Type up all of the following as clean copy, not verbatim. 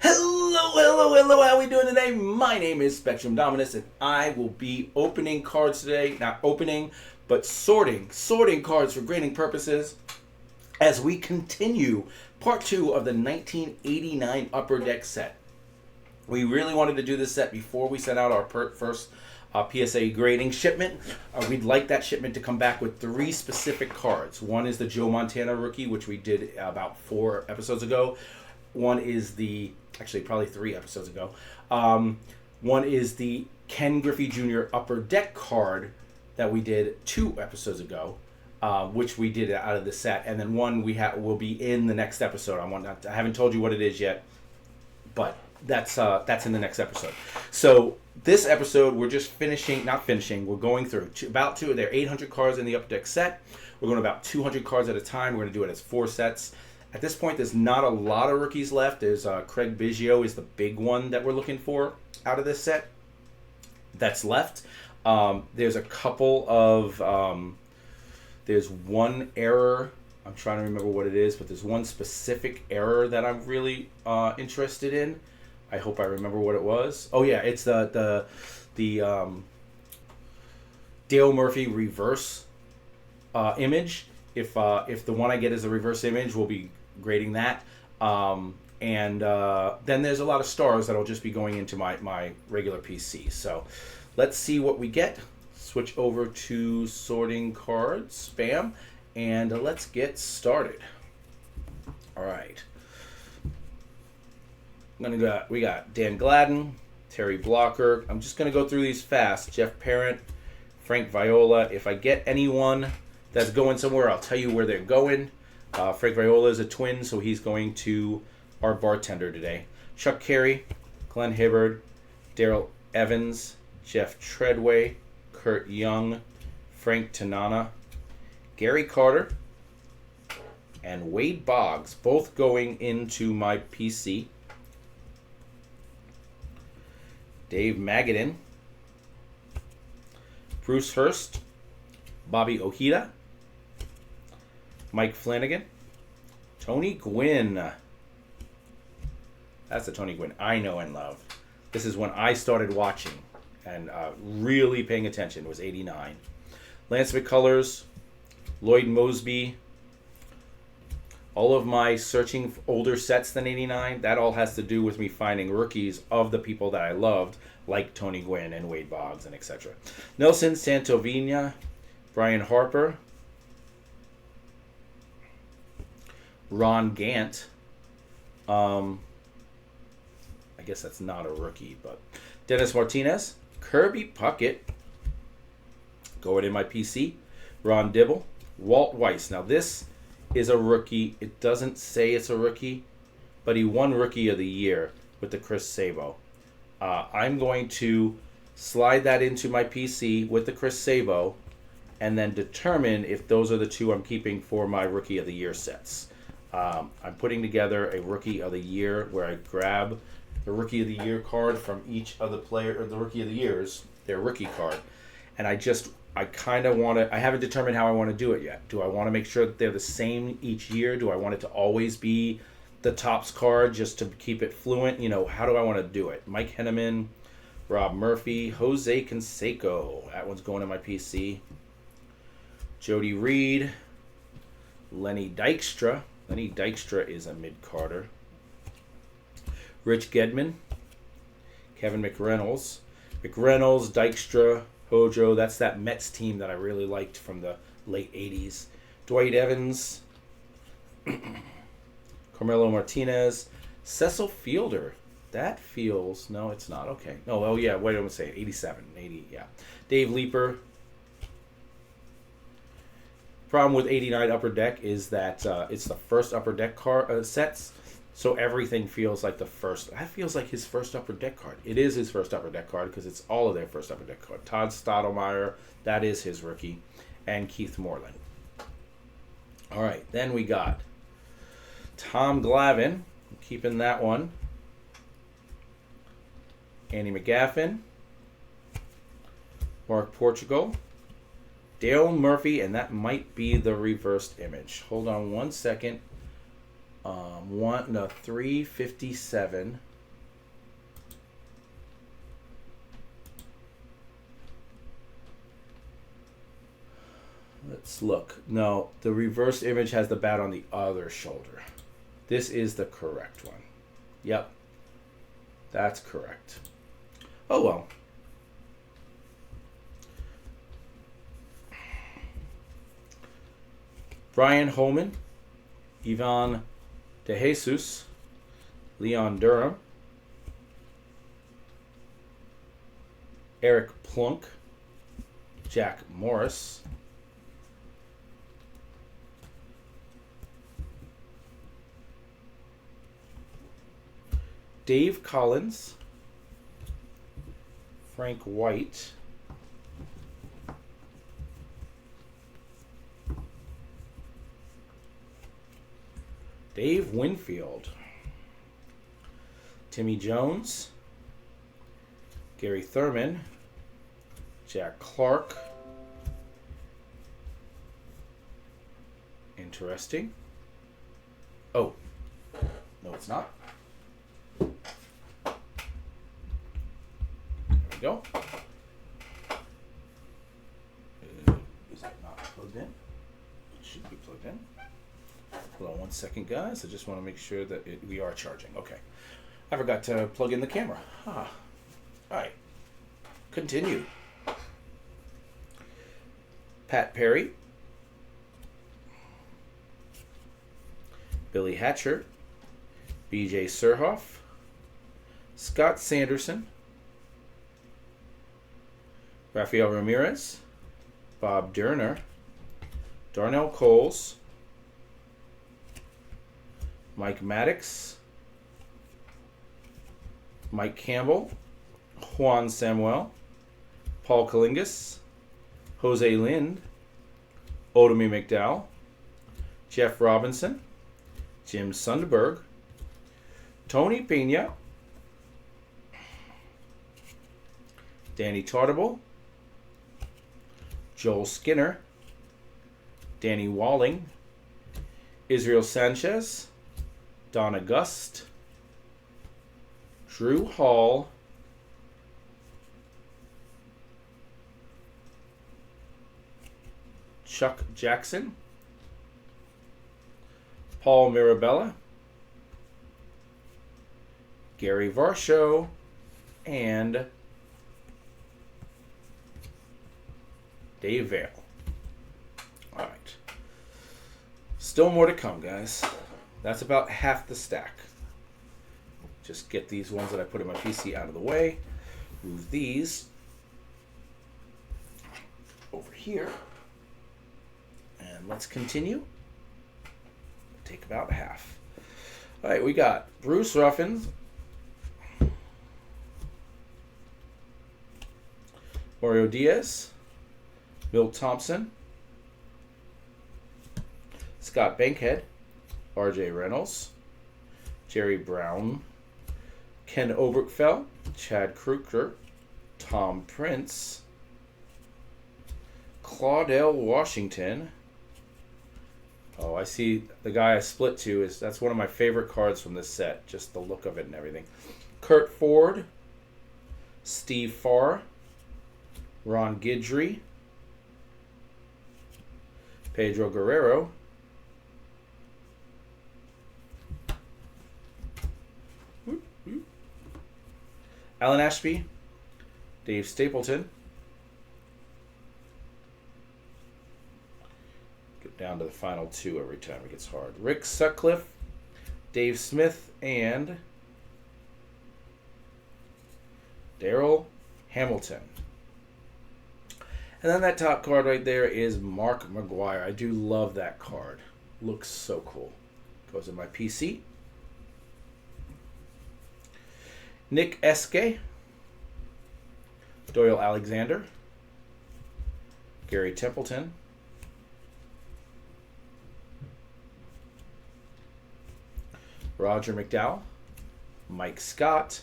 Hello, how we doing today? My name is Spectrum Dominus, and I will be opening cards today. Not opening, but sorting cards for grading purposes as we continue part 2 of the 1989 Upper Deck set. We really wanted to do this set before we sent out our first PSA grading shipment. We'd like that shipment to come back with 3 specific cards. One is the Joe Montana rookie, which we did about 4 episodes ago. One is probably 3 episodes ago. One is the Ken Griffey Jr. Upper Deck card that we did 2 episodes ago, which we did out of the set. And then one will be in the next episode. I haven't told you what it is yet, but that's in the next episode. So this episode, we're just we're going through there are 800 cards in the Upper Deck set. We're going about 200 cards at a time. We're going to do it as 4 sets. At this point, there's not a lot of rookies left. There's Craig Biggio is the big one that we're looking for out of this set that's left. There's a couple of... there's one error. I'm trying to remember what it is, but there's one specific error that I'm really interested in. I hope I remember what it was. Oh, yeah, it's the Dale Murphy reverse image. If the one I get is a reverse image, we'll be grading that. And then there's a lot of stars that'll just be going into my regular PC. So let's see what we get. Switch over to sorting cards, bam, and let's get started. All right. We got Dan Gladden, Terry Blocker. I'm just gonna go through these fast. Jeff Parent, Frank Viola. If I get anyone that's going somewhere, I'll tell you where they're going. Frank Viola is a Twin, so he's going to our bartender today. Chuck Carey, Glenn Hibbard, Daryl Evans, Jeff Treadway, Kurt Young, Frank Tanana, Gary Carter, and Wade Boggs, both going into my PC. Dave Magadan, Bruce Hurst, Bobby Ojeda, Mike Flanagan, Tony Gwynn. That's the Tony Gwynn I know and love. This is when I started watching and really paying attention. It was 89. Lance McCullers, Lloyd Mosby. All of my searching older sets than 89, that all has to do with me finding rookies of the people that I loved, like Tony Gwynn and Wade Boggs and etc. Nelson Santovina, Brian Harper, Ron Gant. I guess that's not a rookie, but Dennis Martinez, Kirby Puckett, going in my PC, Ron Dibble, Walt Weiss. Now this is a rookie. It doesn't say it's a rookie, but he won Rookie of the Year with the Chris Sabo. I'm going to slide that into my PC with the Chris Sabo and then determine if those are the 2 I'm keeping for my Rookie of the Year sets. I'm putting together a Rookie of the Year where I grab the Rookie of the Year card from each of the the Rookie of the Years, their rookie card. And I kind of want to... I haven't determined how I want to do it yet. Do I want to make sure that they're the same each year? Do I want it to always be the Topps card just to keep it fluent? How do I want to do it? Mike Henneman, Rob Murphy, Jose Canseco. That one's going to my PC. Jody Reed, Lenny Dykstra. Lenny Dykstra is a mid-carder. Rich Gedman, Kevin McReynolds. Dykstra, Hojo, that's that Mets team that I really liked from the late 80s. Dwight Evans, Carmelo Martinez, Cecil Fielder. That feels... No, it's not. Okay. No, oh yeah, what am I saying? 87, 80, yeah. Dave Leeper. Problem with 89 Upper Deck is that it's the first Upper Deck sets, so everything feels like the first. That feels like his first Upper Deck card. It is his first Upper Deck card because it's all of their first Upper Deck card. Todd Stottlemyre, that is his rookie, and Keith Moreland. All right, then we got Tom Glavine, keeping that one. Andy McGaffin, Mark Portugal, Dale Murphy, and that might be the reversed image. Hold on one second. 357. Let's look. No, the reverse image has the bat on the other shoulder. This is the correct one. Yep. That's correct. Oh well. Brian Holman, Ivan De Jesus, Leon Durham, Eric Plunk, Jack Morris, Dave Collins, Frank White, Dave Winfield, Timmy Jones, Gary Thurman, Jack Clark. Interesting. Oh, no, it's not. There we go. Is that not plugged in? It should be plugged in. Hold on one second, guys. I just want to make sure that we are charging. Okay. I forgot to plug in the camera. All right. Continue. Pat Perry. Billy Hatcher. BJ Surhoff. Scott Sanderson. Rafael Ramirez. Bob Durner. Darnell Coles. Mike Maddox, Mike Campbell, Juan Samuel, Paul Kalingas, Jose Lind, Otomi McDowell, Jeff Robinson, Jim Sundberg, Tony Pena, Danny Tartable, Joel Skinner, Danny Walling, Israel Sanchez, Donna Gust, Drew Hall, Chuck Jackson, Paul Mirabella, Gary Varsho, and Dave Vale. All right. Still more to come, guys. That's about half the stack. Just get these ones that I put in my PC out of the way. Move these over here. And let's continue. Take about half. All right, we got Bruce Ruffins, Mario Diaz, Milt Thompson, Scott Bankhead, RJ Reynolds, Jerry Brown, Ken Oberkfell, Chad Kruger, Tom Prince, Claudel Washington. Oh, I see the guy I split to that's one of my favorite cards from this set, just the look of it and everything. Kurt Ford, Steve Farr, Ron Guidry, Pedro Guerrero, Alan Ashby, Dave Stapleton. Get down to the final two every time it gets hard. Rick Sutcliffe, Dave Smith, and Daryl Hamilton. And then that top card right there is Mark McGuire. I do love that card. Looks so cool. Goes in my PC. Nick Eske, Doyle Alexander, Gary Templeton, Roger McDowell, Mike Scott,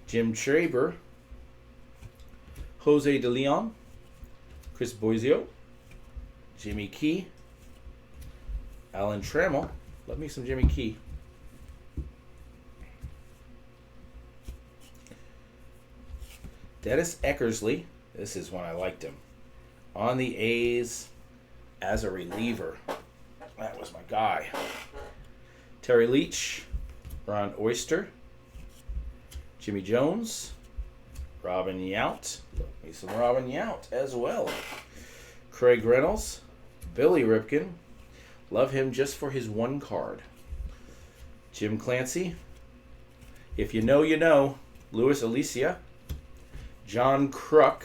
Jim Traber, Jose De Leon, Chris Boisio, Jimmy Key, Alan Trammell. Love me some Jimmy Key. Dennis Eckersley, This is when I liked him. On the A's as a reliever. That was my guy. Terry Leach, Ron Oyster, Jimmy Jones, Robin Yount. Love me some Robin Yount as well. Craig Reynolds, Billy Ripken. Love him just for his one card. Jim Clancy. If you know, you know. Luis Alicia. John Kruk.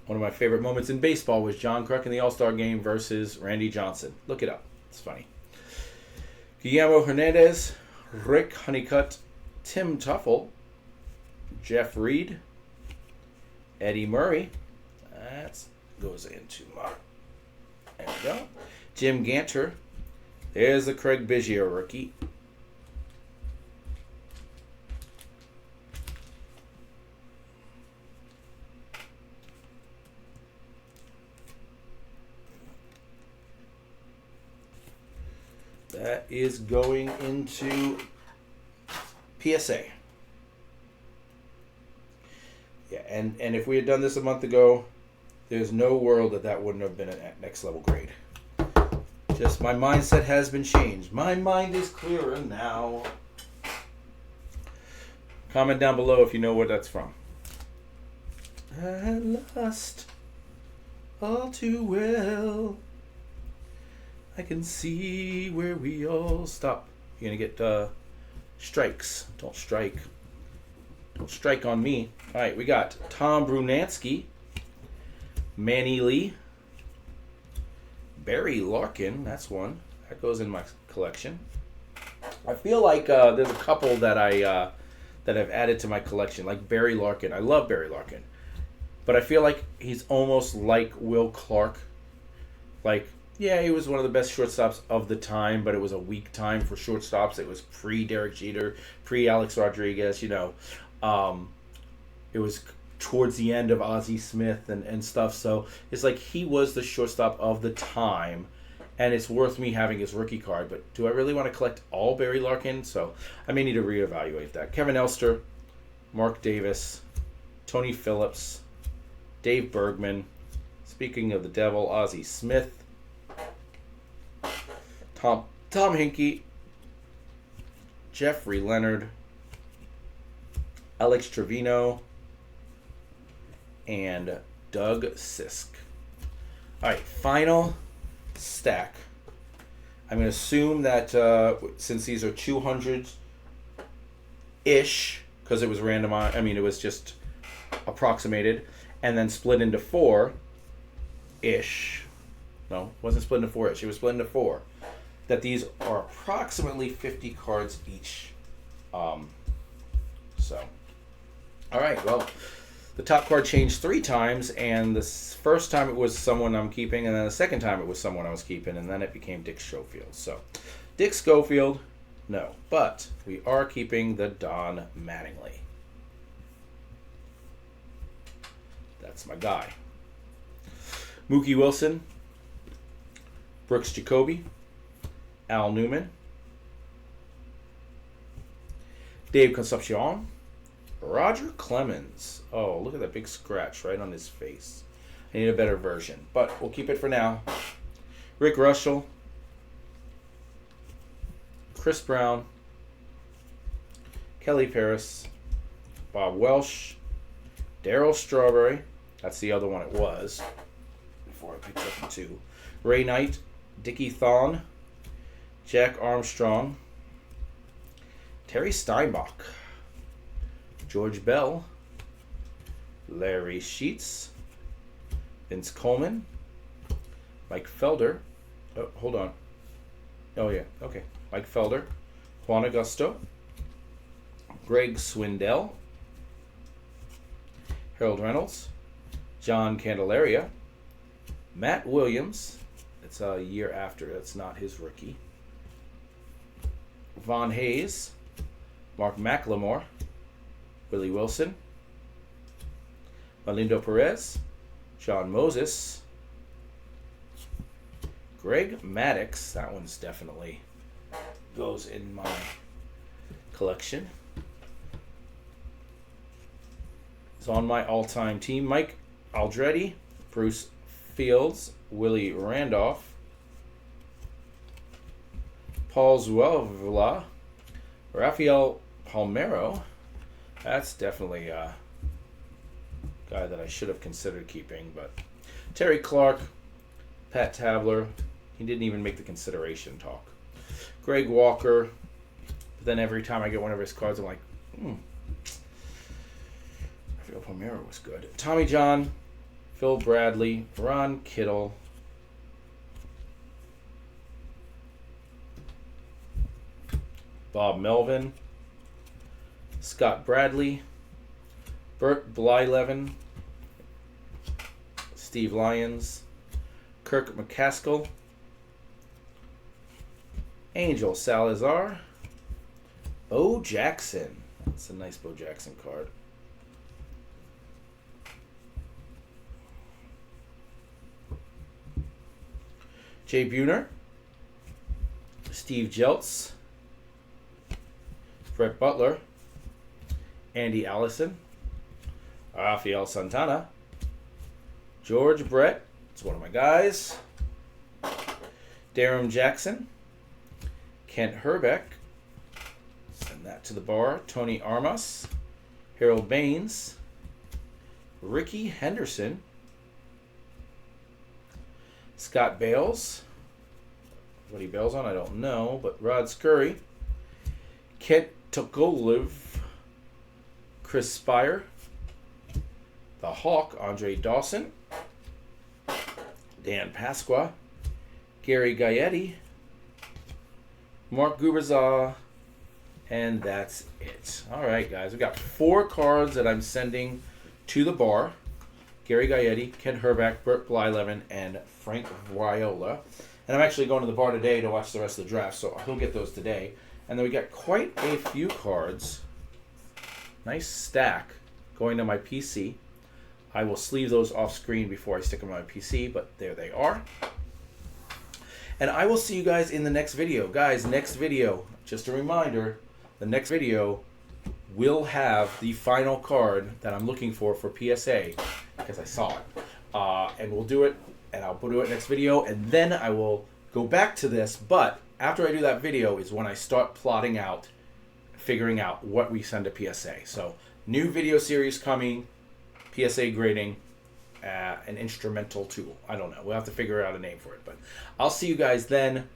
One of my favorite moments in baseball was John Kruk in the All-Star Game versus Randy Johnson. Look it up. It's funny. Guillermo Hernandez, Rick Honeycutt, Tim Tuffle, Jeff Reed, Eddie Murray. That goes into my... There we go. Jim Ganter. There's the Craig Biggio rookie. That is going into PSA. Yeah, and if we had done this a month ago, there's no world that wouldn't have been at next level grade. Just my mindset has been changed. My mind is clearer now. Comment down below if you know where that's from. I lost all too well. I can see where we all stop. You're going to get strikes. Don't strike. Don't strike on me. All right, we got Tom Brunansky, Manny Lee, Barry Larkin. That's one. That goes in my collection. I feel like there's a couple that that I've added to my collection, like Barry Larkin. I love Barry Larkin. But I feel like he's almost like Will Clark. Like, yeah, he was one of the best shortstops of the time, but it was a weak time for shortstops. It was pre-Derek Jeter, pre-Alex Rodriguez, you know. It was towards the end of Ozzie Smith and stuff. So it's like he was the shortstop of the time, and it's worth me having his rookie card. But do I really want to collect all Barry Larkin? So I may need to reevaluate that. Kevin Elster, Mark Davis, Tony Phillips, Dave Bergman. Speaking of the devil, Ozzie Smith. Tom Hinkie, Jeffrey Leonard, Alex Trevino, and Doug Sisk. All right, final stack. I'm going to assume that since these are 200-ish, because it was randomized, I mean, it was just approximated, and then split into 4-ish. No, it wasn't split into 4-ish. It was split into 4. That these are approximately 50 cards each. All right, well, the top card changed 3 times, and the first time it was someone I'm keeping, and then the second time it was someone I was keeping, and then it became Dick Schofield. So, Dick Schofield, no, but we are keeping the Don Mattingly. That's my guy. Mookie Wilson, Brooks Jacoby, Al Newman, Dave Concepcion, Roger Clemens. Oh, look at that big scratch right on his face. I need a better version, but we'll keep it for now. Rick Russell, Chris Brown, Kelly Paris, Bob Welsh, Darryl Strawberry. That's the other one it was before I picked up the 2. Ray Knight, Dickie Thon, Jack Armstrong, Terry Steinbach, George Bell, Larry Sheets, Vince Coleman, Mike Felder. Oh, hold on. Oh, yeah. Okay. Mike Felder, Juan Augusto, Greg Swindell, Harold Reynolds, John Candelaria, Matt Williams. It's a year after. That's not his rookie. Von Hayes, Mark McLemore, Willie Wilson, Malindo Perez, John Moses, Greg Maddux. That one's definitely goes in my collection. is on my all-time team. Mike Aldretti, Bruce Fields, Willie Randolph, Paul Zuela, Rafael Palmeiro. That's definitely a guy that I should have considered keeping, but Terry Clark, Pat Tabler, he didn't even make the consideration talk. Greg Walker, but then every time I get one of his cards, I'm like, Rafael Palmeiro was good. Tommy John, Phil Bradley, Ron Kittle, Bob Melvin, Scott Bradley, Bert Blyleven, Steve Lyons, Kirk McCaskill, Angel Salazar, Bo Jackson. That's a nice Bo Jackson card. Jay Buhner, Steve Jeltz, Brett Butler, Andy Allison, Rafael Santana, George Brett, it's one of my guys, Darren Jackson, Kent Herbeck, send that to the bar, Tony Armas, Harold Baines, Ricky Henderson, Scott Bales, what he bails on I don't know, but Rod Scurry, Kent Tokoliv, Chris Spire, the Hawk, Andre Dawson, Dan Pasqua, Gary Gaetti, Mark Guberza, and that's it. All right, guys, we've got 4 cards that I'm sending to the bar. Gary Gaetti, Ken Herbeck, Bert Blyleven, and Frank Viola. And I'm actually going to the bar today to watch the rest of the draft, so he'll get those today. And then we got quite a few cards. Nice stack going to my PC. I will sleeve those off screen before I stick them on my PC, but there they are. And I will see you guys in the next video. Guys, next video, just a reminder, the next video will have the final card that I'm looking for PSA, because I saw it. And we'll do it, and I'll do it next video, and then I will go back to this, but after I do that video is when I start plotting out, figuring out what we send to PSA. So, new video series coming, PSA grading, an instrumental tool. I don't know. We'll have to figure out a name for it. But I'll see you guys then.